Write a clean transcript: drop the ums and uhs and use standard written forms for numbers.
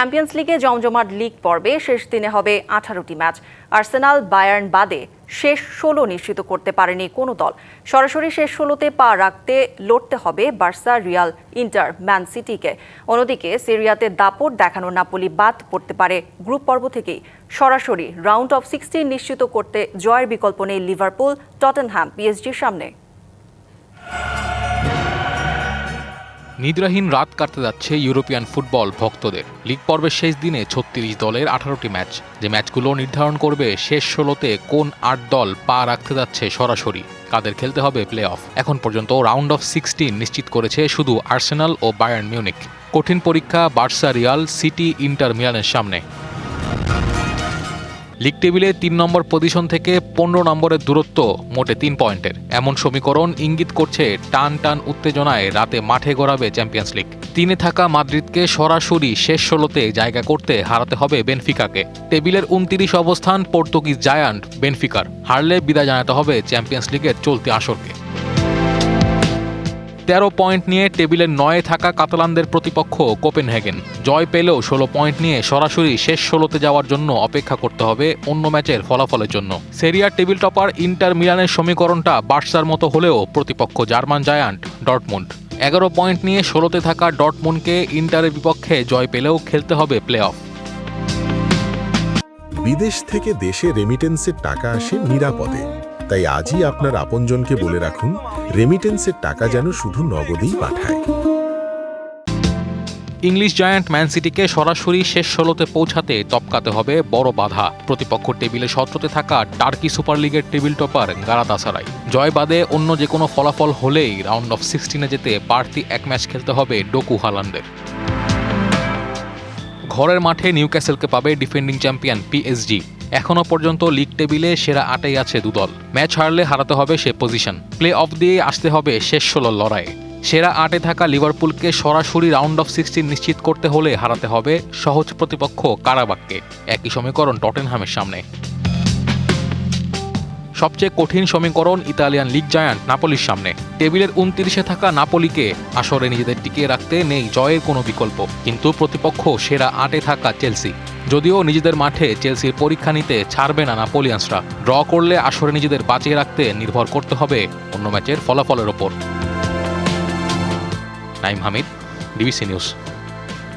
Champions লিগে জমজমাট league পর্বে শেষ দিনে হবে 18টি ম্যাচ। আর্সেনাল বায়ার্ন বাদে শেষ 16 নিশ্চিত করতে পারেনি কোনো দল। সরাসরি শেষ 16তে পা রাখতে লড়তে হবে বার্সা, রিয়াল, ইন্টার, ম্যান সিটিকে। অন্যদিকে সিরিয়াতে দাপট দেখানো নাপোলি বাদ পড়তে পারে গ্রুপ পর্ব থেকেই। সরাসরি রাউন্ড অফ 16 নিশ্চিত করতে জয়ের বিকল্প নেই লিভারপুল, টটেনহ্যাম, পিএসজির সামনে। নিদ্রাহীন রাত কাটতে যাচ্ছে ইউরোপিয়ান ফুটবল ভক্তদের। লিগ পর্বের শেষ দিনে 36 দলের 18টি ম্যাচ, যে ম্যাচগুলো নির্ধারণ করবে শেষ 16তে কোন 8 দল পা রাখতে যাচ্ছে সরাসরি, কাদের খেলতে হবে প্লে অফ। এখন পর্যন্ত রাউন্ড অফ 16 নিশ্চিত করেছে শুধু আর্সেনাল ও বায়ার্ন মিউনিক। কঠিন পরীক্ষা বার্সা, রিয়াল, সিটি, ইন্টার মিলানের সামনে। লিগ টেবিলে 3 নম্বর পজিশন থেকে 15 নম্বরের দূরত্ব মোটে 3 পয়েন্টের। এমন সমীকরণ ইঙ্গিত করছে টান টান উত্তেজনায় রাতে মাঠে গড়াবে চ্যাম্পিয়ন্স লিগ। 3-এ থাকা মাদ্রিদকে সরাসরি শেষ 16তে জায়গা করতে হারাতে হবে বেনফিকাকে। টেবিলের 29 অবস্থান পর্তুগিজ জায়ান্ট বেনফিকার। হারলে বিদায় জানাতে হবে চ্যাম্পিয়ন্স লিগের চলতি আসরকে। 13 পয়েন্ট নিয়ে টেবিলের 9-এ থাকা কাতালানদের প্রতিপক্ষ কোপেনহেগেন। জয় পেলেও 16 পয়েন্ট নিয়ে সরাসরি শেষ 16তে যাওয়ার জন্য অপেক্ষা করতে হবে অন্য ম্যাচের ফলাফলের জন্য। সেরিয়ার টেবিল টপার ইন্টার মিলানের সমীকরণটা বার্সার মতো হলেও প্রতিপক্ষ জার্মান জায়ান্ট ডর্টমুন্ড। 11 পয়েন্ট নিয়ে 16তে থাকা ডর্টমুন্ডকে ইন্টারের বিপক্ষে জয় পেলেও খেলতে হবে প্লে অফ। বিদেশ থেকে দেশে রেমিটেন্সের টাকা আসে নিরাপদে। তাই আজই আপনার আপনজনকে বলে রাখুন, রেমিটেন্সের টাকা যেন শুধু নগদেই পাঠায়। ইংলিশ জায়ান্ট ম্যান সিটিকে সরাসরি শেষ 16তে পৌঁছাতে টপকাতে হবে বড় বাধা। প্রতিপক্ষ টেবিলে 17তে থাকা টার্কি সুপার লিগের টেবিল টপার গালাতাসারাই। জয় বাদে অন্য যে কোনো ফলাফল হলেই রাউন্ড অফ 16-এ যেতে বাড়তি এক ম্যাচ খেলতে হবে ডোকু হালান্ডের। ঘরের মাঠে নিউক্যাসেলকে পাবে ডিফেন্ডিং চ্যাম্পিয়ন পিএসজি। এখনও পর্যন্ত লিগ টেবিলে সেরা 8-এই আছে দুদল। ম্যাচ হারলে হারাতে হবে সে পজিশন। প্লে অফ দিয়ে আসতে হবে শেষ 16 লড়াইয়ে। সেরা 8-এ থাকা লিভারপুলকে সরাসরি রাউন্ড অফ 16 নিশ্চিত করতে হলে হারাতে হবে সহজ প্রতিপক্ষ কারাবাককে। একই সমীকরণ টটেনহ্যামের সামনে। সবচেয়ে কঠিন সমীকরণ ইতালিয়ান লিগ জায়ান্ট নাপোলির সামনে। টেবিলের 29-এ থাকা নাপোলিকে আসরে নিজেদের টিকিয়ে রাখতে নেই জয়ের কোনো বিকল্প, কিন্তু প্রতিপক্ষ সেরা 8-এ থাকা চেলসি। যদিও নিজেদের মাঠে চেলসির পরীক্ষা নিতে ছাড়বে না নাপোলিয়ানসরা। ড্র করলে আসরে নিজেদের বাঁচিয়ে রাখতে নির্ভর করতে হবে অন্য ম্যাচের ফলাফলের ওপর। Naim Hamid, DBC news.